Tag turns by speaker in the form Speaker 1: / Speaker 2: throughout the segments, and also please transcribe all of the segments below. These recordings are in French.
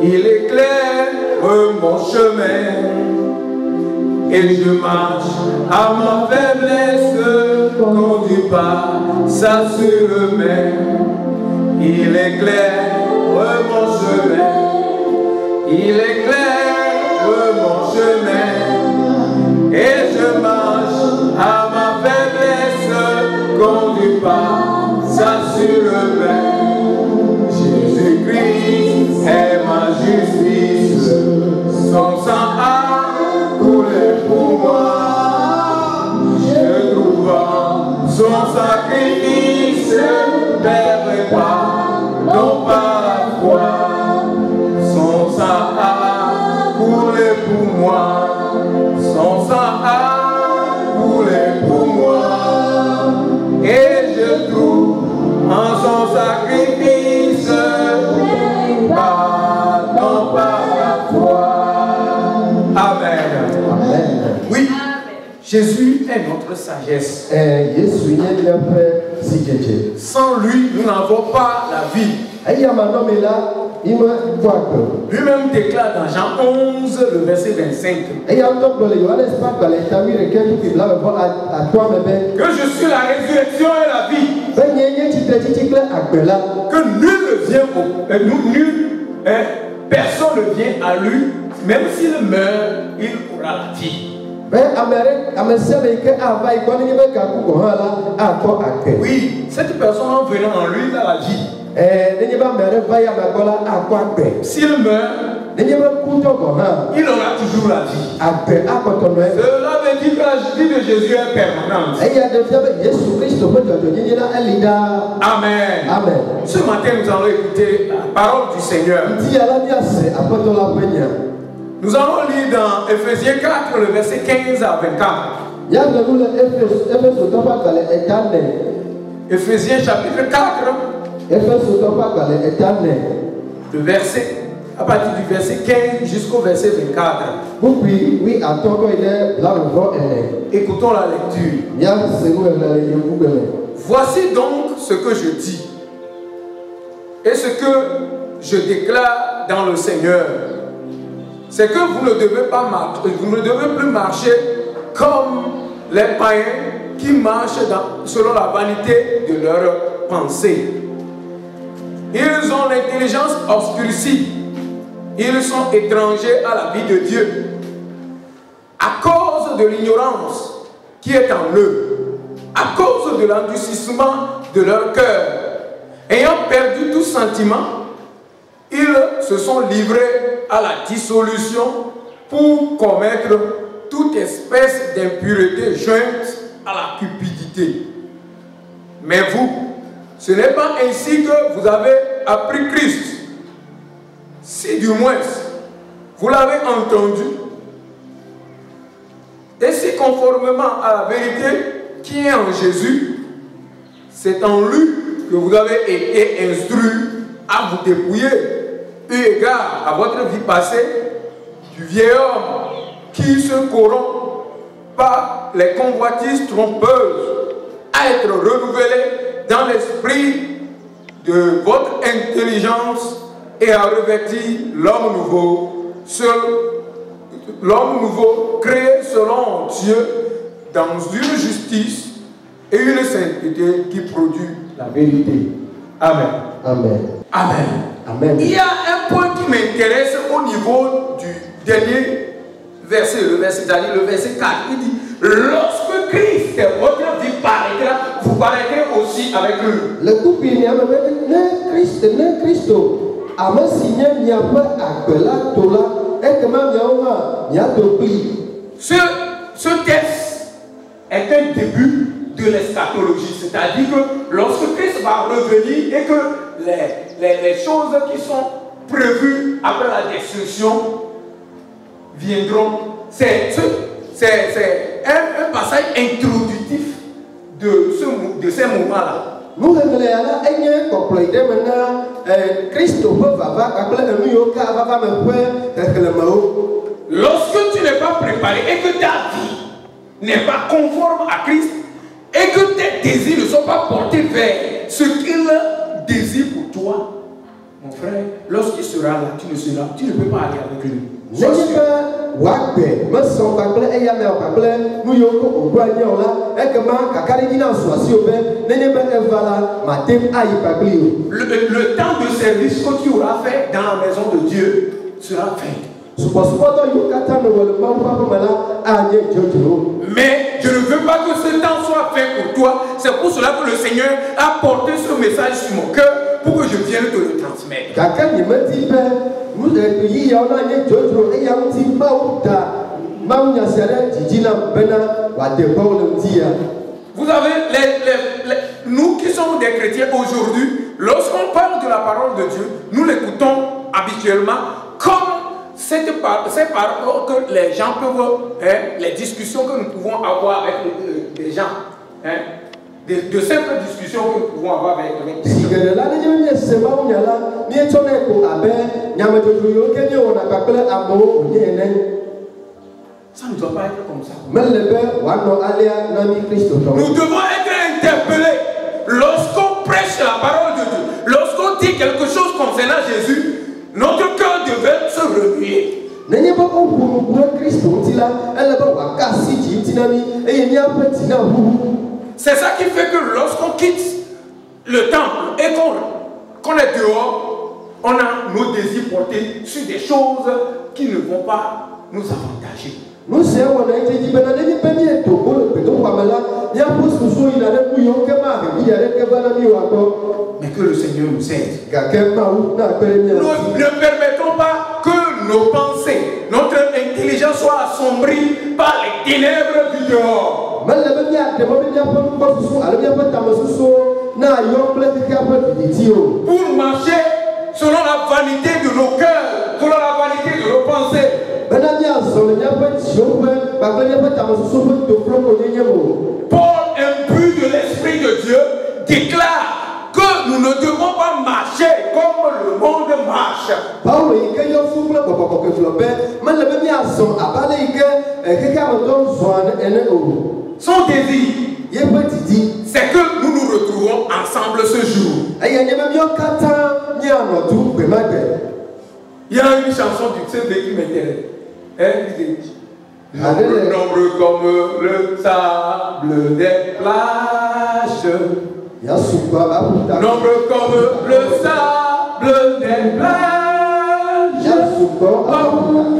Speaker 1: Il éclaire mon chemin. Et je marche à ma faiblesse, conduit par sa sûreté. Il éclaire mon chemin. Il éclaire mon chemin. Et je marche à ma faiblesse, conduit par sa sûreté. Jésus-Christ est ma justice. Son sang a coulé pour moi. Je trouve son sacrifice perdre pas, non par la foi. Son sang a coulé pour moi. Son sang a coulé pour moi. Et je trouve en son sacrifice pardon par la foi. Amen. Amen. Oui, Jésus est notre sagesse. Sans lui, nous n'avons pas la vie. Lui-même déclare dans Jean 11, le verset 25, que je suis la résurrection et la vie. Que nul ne vient personne ne vient à lui, même s'il meurt, il aura la vie. Oui, cette personne en venant en lui a la vie. S'il meurt, il aura toujours la vie. Cela veut dire que la vie de Jésus est permanente. Amen. Amen. Ce matin, nous allons écouter la parole du Seigneur. Nous allons lire dans Ephésiens 4, le verset 15 à 24. Ephésiens chapitre 4, le verset, à partir du verset 15 jusqu'au verset 24. Écoutons la lecture. Voici donc ce que je dis et ce que je déclare dans le Seigneur. C'est que vous ne devez plus marcher comme les païens qui marchent selon la vanité de leurs pensées. Ils ont l'intelligence obscurcie. Ils sont étrangers à la vie de Dieu à cause de l'ignorance qui est en eux, à cause de l'endurcissement de leur cœur. Ayant perdu tout sentiment, ils se sont livrés à la dissolution pour commettre toute espèce d'impureté jointe à la cupidité. Mais vous, ce n'est pas ainsi que vous avez appris Christ. Si du moins vous l'avez entendu, et si conformément à la vérité qui est en Jésus, c'est en lui que vous avez été instruits à vous dépouiller, eu égard à votre vie passée, du vieil homme qui se corrompt par les convoitises trompeuses, à être renouvelé dans l'esprit de votre intelligence et à revêtir l'homme nouveau, créé selon Dieu dans une justice et une sainteté qui produit la vérité. Amen. Amen. Amen. Amen. Il y a un point qui m'intéresse au niveau du dernier verset, le verset 4. Il dit, lorsque Christ, votre vie paraîtra, vous paraîtrez aussi avec lui. Le couple il y a ne Christo. Ce texte est un début de l'eschatologie, c'est-à-dire que lorsque Christ va revenir et que les choses qui sont prévues après la destruction viendront, c'est un passage introductif de ces moments-là. Lorsque tu n'es pas préparé et que ta vie n'est pas conforme à Christ et que tes désirs ne sont pas portés vers ce qu'il désire pour toi, Mon frère, lorsqu'il sera là, tu ne peux pas aller avec lui. Le temps de service que tu auras fait dans la maison de Dieu sera fait. Mais je ne veux pas que ce temps soit fait pour toi. C'est pour cela que le Seigneur a porté ce message sur mon cœur pour que je vienne te le transmettre. Vous avez nous qui sommes des chrétiens aujourd'hui, lorsqu'on parle de la parole de Dieu, nous l'écoutons habituellement comme ces paroles que les gens peuvent, les discussions que nous pouvons avoir avec les gens, de simples discussions que nous pouvons avoir avec les gens. Ça ne doit pas être comme ça. Nous devons être interpellés lorsqu'on prêche la parole de Dieu, lorsqu'on dit quelque chose concernant Jésus. Notre cœur devait se remuer. C'est ça qui fait que lorsqu'on quitte le temple et qu'on est dehors, on a nos désirs portés sur des choses qui ne vont pas nous avantager. Mais que le Seigneur nous aide. Ne permettons pas que nos pensées, notre intelligence soit assombrie par les ténèbres du dehors. Pour marcher selon la vanité de nos cœurs, selon la vanité de nos pensées. Paul, imbu de l'Esprit de Dieu, déclare que nous ne devons pas marcher comme le monde marche. Son désir, c'est que nous nous retrouvons ensemble ce jour. Il y a une chanson du CD qui m'intéresse. Elle dit nombreux comme le sable des plages. Nombreux comme le sable des plages.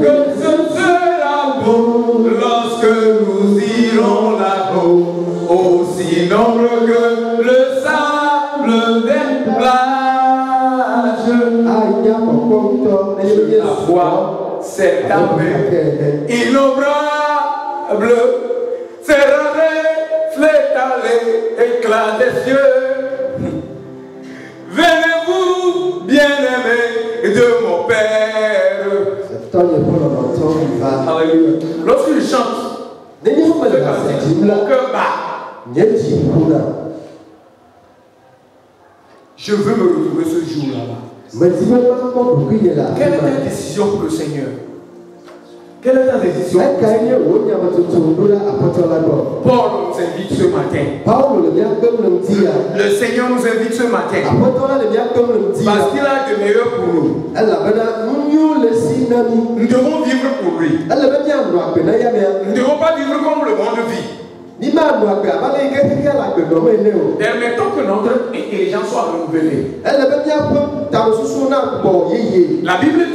Speaker 1: Que ce sera beau lorsque nous irons là-haut. Aussi nombreux que le sable des plages. Je la vois, cette âme innombrable sera reflétée à l'éclat des cieux. Venez-vous, bien-aimés de mon Père. Alléluia. Lorsqu'il chante, mon cœur bat. Je veux me retrouver ce jour là-bas. Quelle est ta décision pour le Seigneur? Quelle est ta décision? Paul nous invite ce matin. Le Seigneur nous invite ce matin. Parce qu'il a de meilleur pour nous. Nous devons vivre pour lui. Nous ne devons pas vivre comme le monde vit. Permettons que notre intelligence soit renouvelée. La Bible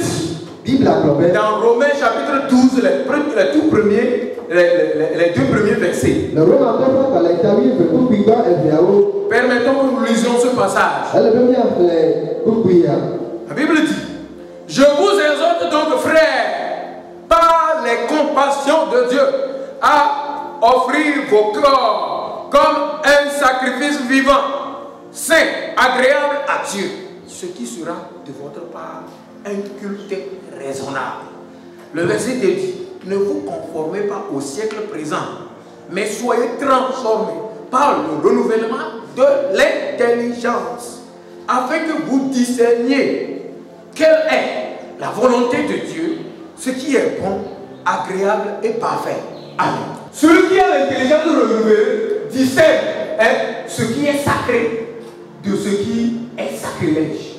Speaker 1: dit dans Romains chapitre 12, les deux premiers versets. Permettons que nous lisions ce passage. La Bible dit: je vous exhorte donc, frères, par les compassions de Dieu, à offrir vos corps comme un sacrifice vivant, saint, agréable à Dieu, ce qui sera de votre part un culte raisonnable. Le verset dit: ne vous conformez pas au siècle présent, mais soyez transformés par le renouvellement de l'intelligence, afin que vous discerniez quelle est la volonté de Dieu, ce qui est bon, agréable et parfait. Amen. Celui qui a l'intelligence renouvelée discerne ce qui est sacré de ce qui est sacrilège.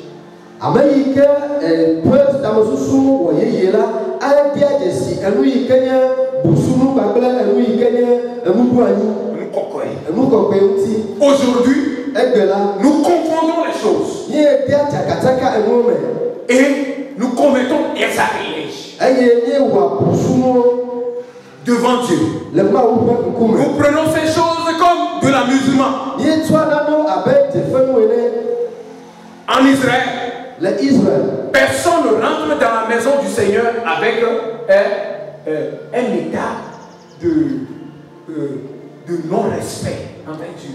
Speaker 1: Aujourd'hui, nous confondons les choses et nous commettons des sacrilèges devant Dieu. Nous prenons ces choses comme de l'amusement. En Israël, personne ne rentre dans la maison du Seigneur avec un état de non-respect envers Dieu.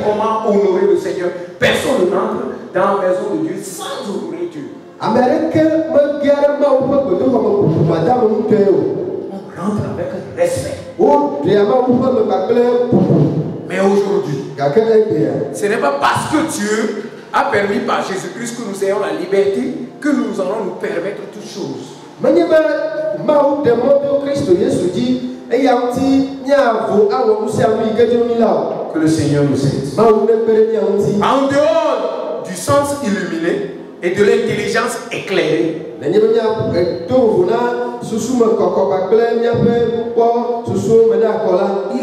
Speaker 1: Comment honorer le Seigneur? Personne ne rentre dans la maison de Dieu sans honorer Dieu. On rentre avec respect. Mais aujourd'hui, ce n'est pas parce que Dieu a permis par Jésus-Christ que nous ayons la liberté que nous allons nous permettre toutes choses. Que le Seigneur nous aide. En dehors du sens illuminé et de l'intelligence éclairée, il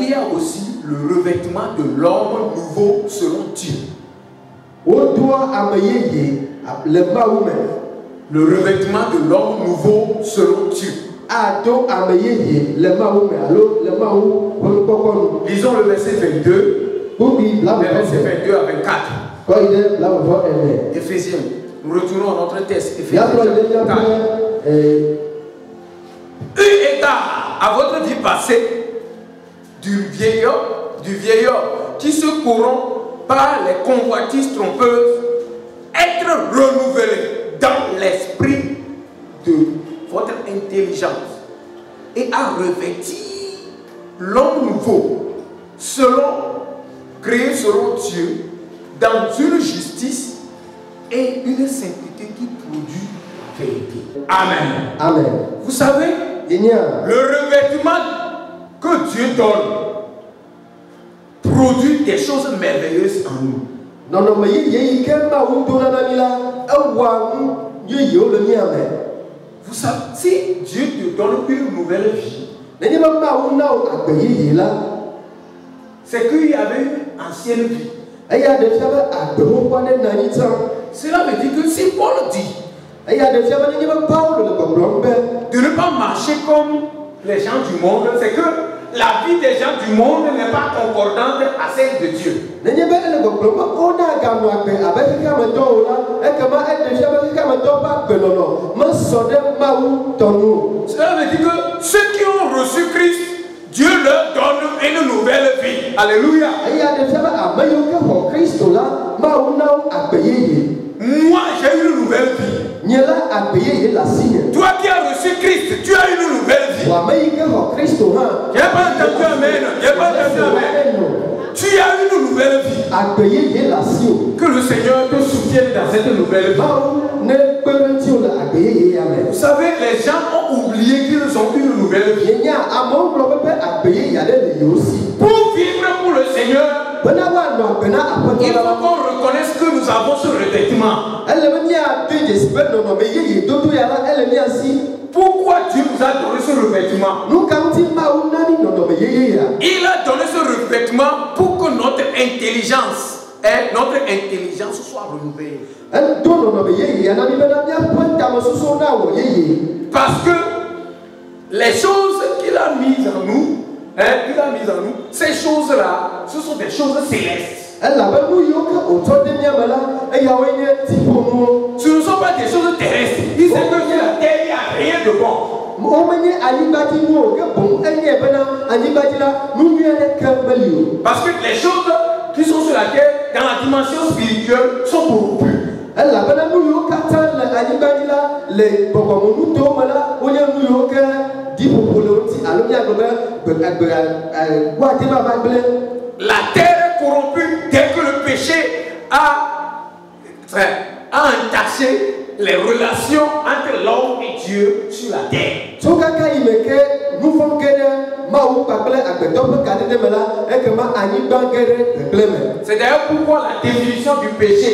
Speaker 1: y a aussi le revêtement de l'homme nouveau selon Dieu. Le revêtement de l'homme nouveau selon Dieu. Lisons le verset 22. Le verset 22 à 24. Éphésiens. Nous retournons à notre texte. Éphésiens 4. Eu égard à votre vie passée du vieillard qui se corrompt par les convoitises trompeuses, être renouvelé dans l'esprit de votre intelligence et à revêtir l'homme nouveau créé selon Dieu dans une justice et une sainteté qui produit la vérité. Amen.
Speaker 2: Amen.
Speaker 1: Vous savez, le revêtement que Dieu donne produit des choses merveilleuses en nous. Vous savez, si Dieu te donne une nouvelle vie, c'est qu'il y avait une ancienne vie. Cela veut dire que si Paul dit de ne pas marcher comme les gens du monde, c'est que la vie des gens du monde n'est pas concordante à celle de Dieu. Cela veut dire que ceux qui ont reçu Christ, Dieu leur donne une nouvelle vie. Alléluia. Moi, j'ai une nouvelle vie. Toi qui as reçu Christ, tu as une nouvelle vie. J'ai pas entendu amen. Tu as une nouvelle vie. Que le Seigneur te soutienne dans cette nouvelle vie. Vous savez, les gens ont oublié qu'ils ont une nouvelle vie. Pour vivre pour le Seigneur, il faut qu'on reconnaisse que nous avons ce revêtement. Pourquoi Dieu nous a donné ce revêtement? Il a donné ce revêtement pour que notre intelligence soit renouvelée. Parce que les choses qu'il a mises en nous, ces choses-là, ce sont des choses célestes. Ce ne sont pas des choses terrestres. Il sait que sur la terre, il n'y a rien de bon. Parce que les choses qui sont sur la terre, dans la dimension spirituelle, sont corrompues. La terre est corrompue dès que le péché a entaché les relations entre l'homme et Dieu sur la terre. C'est d'ailleurs pourquoi la définition du péché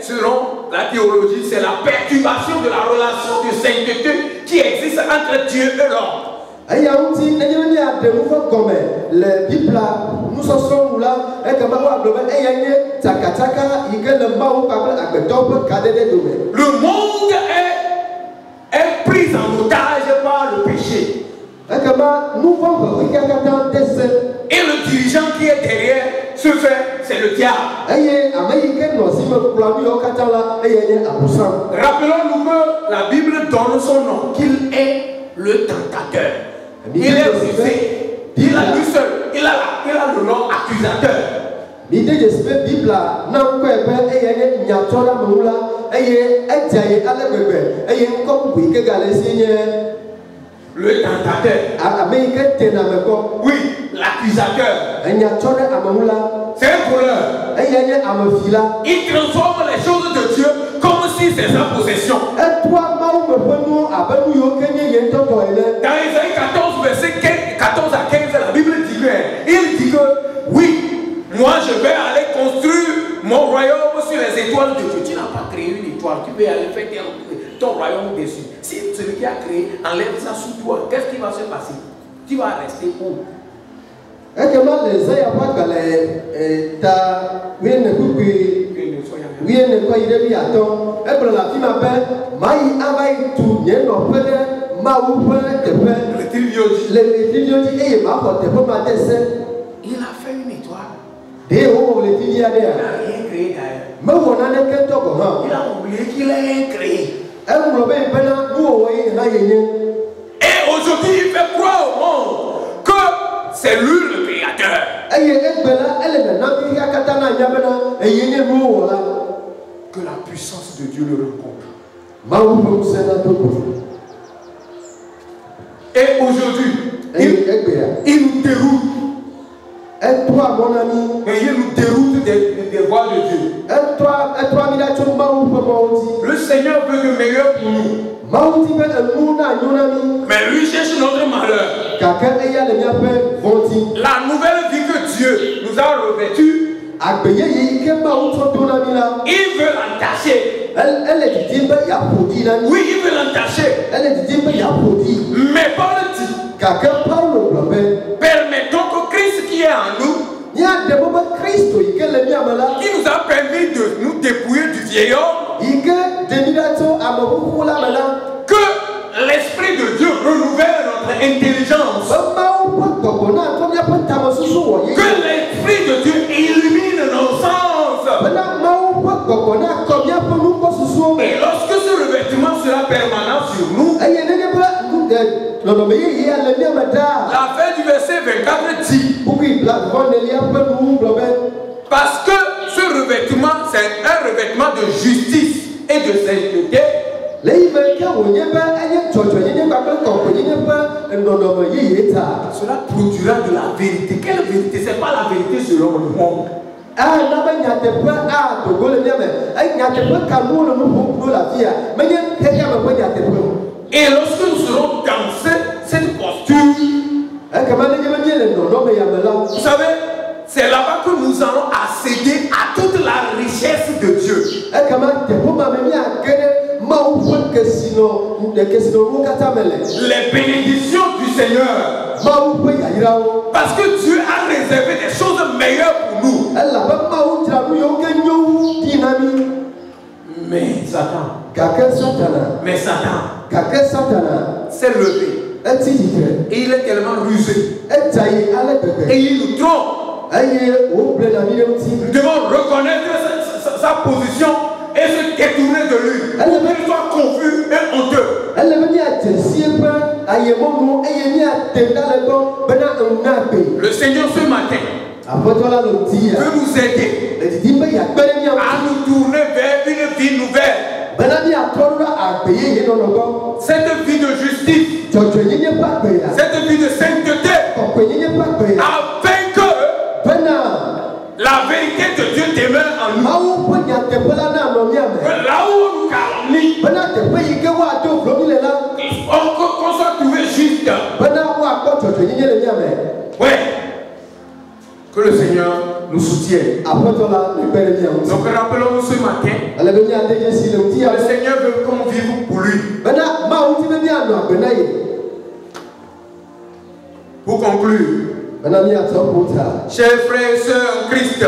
Speaker 1: selon la théologie, c'est la perturbation de la relation de sainteté qui existe entre Dieu et l'homme.
Speaker 2: Et
Speaker 1: le monde est pris en otage par le péché. Et le dirigeant qui est derrière ce fait, c'est le diable. Rappelons-nous que la Bible donne son nom, qu'il est le tentateur. Il est rusé. Il a lui seul. Il a le nom accusateur. Le tentateur. Oui, l'accusateur. C'est un voleur. Il transforme les choses de Dieu comme si c'est sa possession. Dans Isaïe 14, verset 14 à 15, la Bible dit que oui, moi je vais aller construire mon royaume sur les étoiles de Dieu. Tu n'as pas créé une étoile, tu peux aller faire ton royaume dessus. Si celui qui a créé enlève ça sous toi, qu'est-ce qui va se passer? Tu vas rester où? Il a fait une étoile. Il n'a rien créé d'ailleurs. Il a oublié qu'il a créé. Et aujourd'hui, il fait croire au monde que c'est lui le créateur. Que la puissance de Dieu le rencontre. Et aujourd'hui, il nous déroute. Et toi, mon ami, et il nous déroute des voies de Dieu. Le Seigneur veut le meilleur pour nous. Mais lui cherche notre malheur. La nouvelle vie que Dieu nous a revêtue, il veut l'entacher. Oui, il veut l'entacher. Mais Paul dit, permettons que Christ qui est en nous, qui nous a permis de nous dépouiller du vieil homme, que l'Esprit de Dieu renouvelle notre intelligence, que l'Esprit de Dieu illumine nos sens. Et lorsque ce revêtement sera permanent sur nous, la fin du verset 24 dit, parce que ce revêtement, c'est un revêtement de justice et de sainteté. Cela produira de la vérité. Quelle vérité? Ce n'est pas la vérité selon le monde. Et lorsque nous serons dans cette posture, vous savez, c'est là-bas que nous allons accéder à toute la richesse de Dieu. Les bénédictions du Seigneur. Parce que Dieu a réservé des choses meilleures pour nous. Mais Satan s'est levé. Et il est tellement rusé. Et il nous trompe. Nous devons reconnaître sa position et se détourner de lui. Pour qu'il soit confus et honteux. Le Seigneur ce matin veut nous aider à nous tourner vers une vie nouvelle. Cette vie de justice, cette vie de sainteté, afin que la vérité de Dieu demeure en nous. Que là où on nous calomnie, qu'on soit trouvé juste. Ouais. Que le Seigneur nous soutienne. Donc rappelons-nous ce matin, le Seigneur veut qu'on vive pour lui. Pour conclure, chers frères et sœurs en Christ,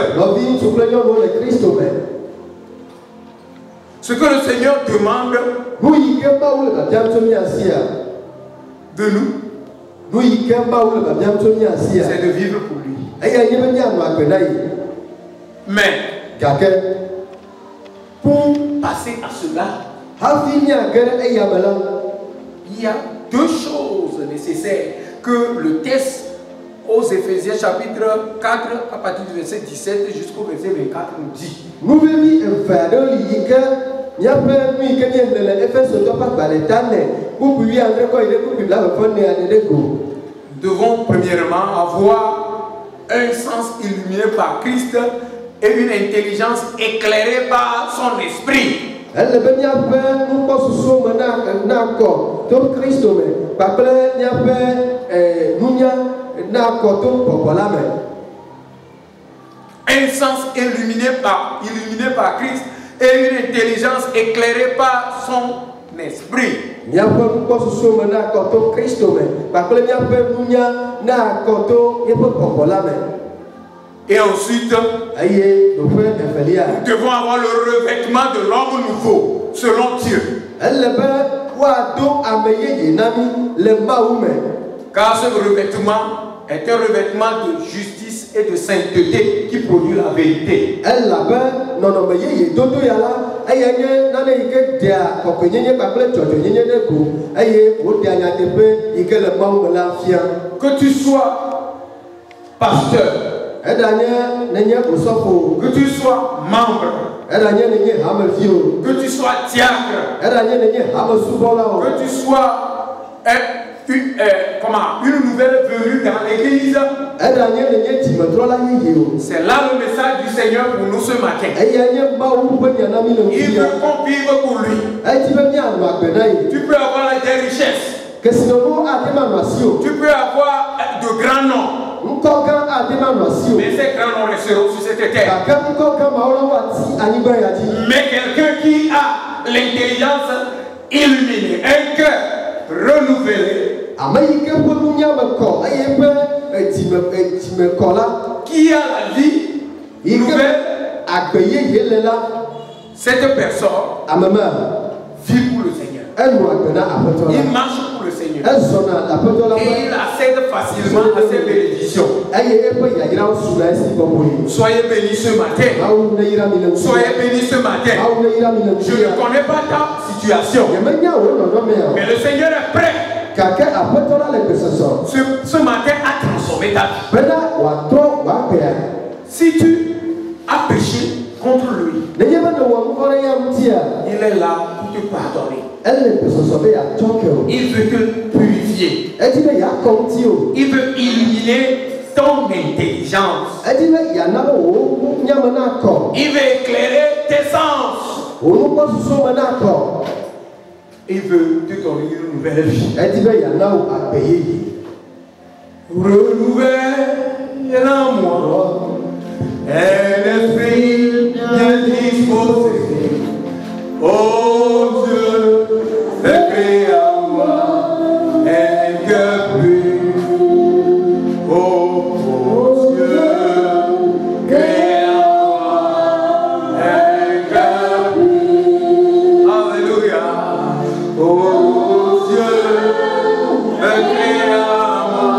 Speaker 1: ce que le Seigneur demande de nous, c'est de vivre pour lui. Mais pour passer à cela, il y a deux choses nécessaires que le texte aux Éphésiens chapitre 4 à partir du verset 17 jusqu'au verset 24 nous dit. Nous devons premièrement avoir un sens illuminé par Christ et une intelligence éclairée par son esprit. Un sens illuminé par Christ et une intelligence éclairée par son esprit. Et ensuite, nous devons avoir le revêtement de l'homme nouveau, selon Dieu. Car ce revêtement est un revêtement de justice et de sainteté qui produit la vérité. Que tu sois pasteur, que tu sois membre, que tu sois diacre, que tu sois une nouvelle venue dans l'église, c'est là le message du Seigneur pour nous ce matin. Il veut qu'on vive pour lui. Tu peux avoir des richesses, tu peux avoir de grands noms, mais ces grands noms resteront sur cette terre. Mais quelqu'un qui a l'intelligence illuminée, un cœur renouvelé, qui a la vie nouvelle, cette personne vit pour le Seigneur. Il marche pour le Seigneur. Et il accède facilement à ses bénédictions. Soyez bénis ce matin. Soyez bénis ce matin. Je ne connais pas ta situation, mais le Seigneur est prêt ce matin à transformer ta vie. Si tu as péché contre lui, il est là pour te pardonner. Il veut te purifier. Il veut illuminer ton intelligence. Il veut éclairer tes sens. Il veut te donner une nouvelle vie. Renouvelle en moi un esprit bien disposé. Oh Dieu, fais en moi un cœur pur. Oh Dieu, crée en moi un cœur pur. Alléluia. Oh Dieu, crée en moi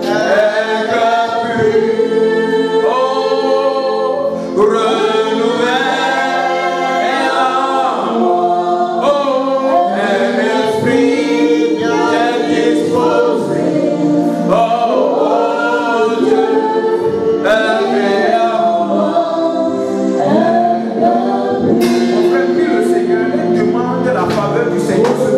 Speaker 1: un cœur pur. Oh, renouvelle. Du Seigneur, demande la faveur du Seigneur.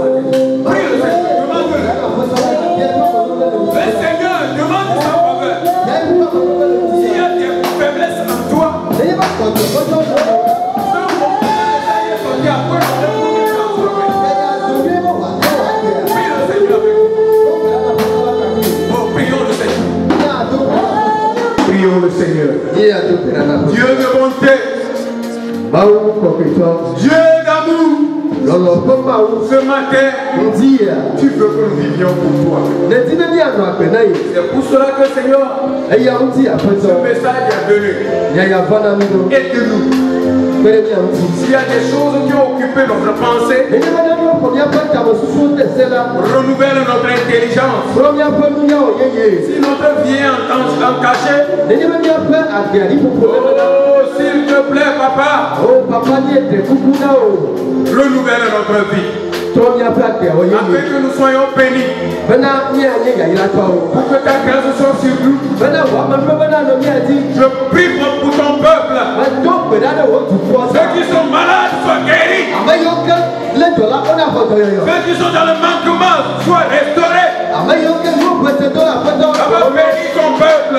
Speaker 1: Dieu de bonté, Dieu d'amour. Ce matin, tu veux que nous vivions pour toi. C'est pour cela que Seigneur, ce message est venu. Aide-nous. S'il y a des choses qui ont occupé notre pensée, renouvelle notre intelligence. Si notre vie est en cachet, oh, s'il te plaît, papa, renouvelle notre vie. Afin que nous soyons bénis. Pour que ta grâce soit sur nous. Je prie pour ton peuple. Ceux qui sont malades soient guéris. Ceux qui sont dans le manquement soient restaurés. Bénis ton peuple.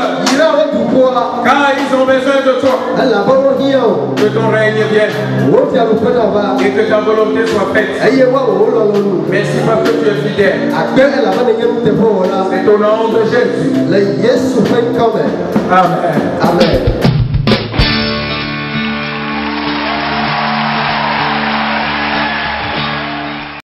Speaker 1: Car ils ont besoin de toi. Que ton règne vienne. Et que ta volonté soit faite. Merci parce que tu es fidèle. C'est au nom de Jésus. Amen.
Speaker 2: Amen.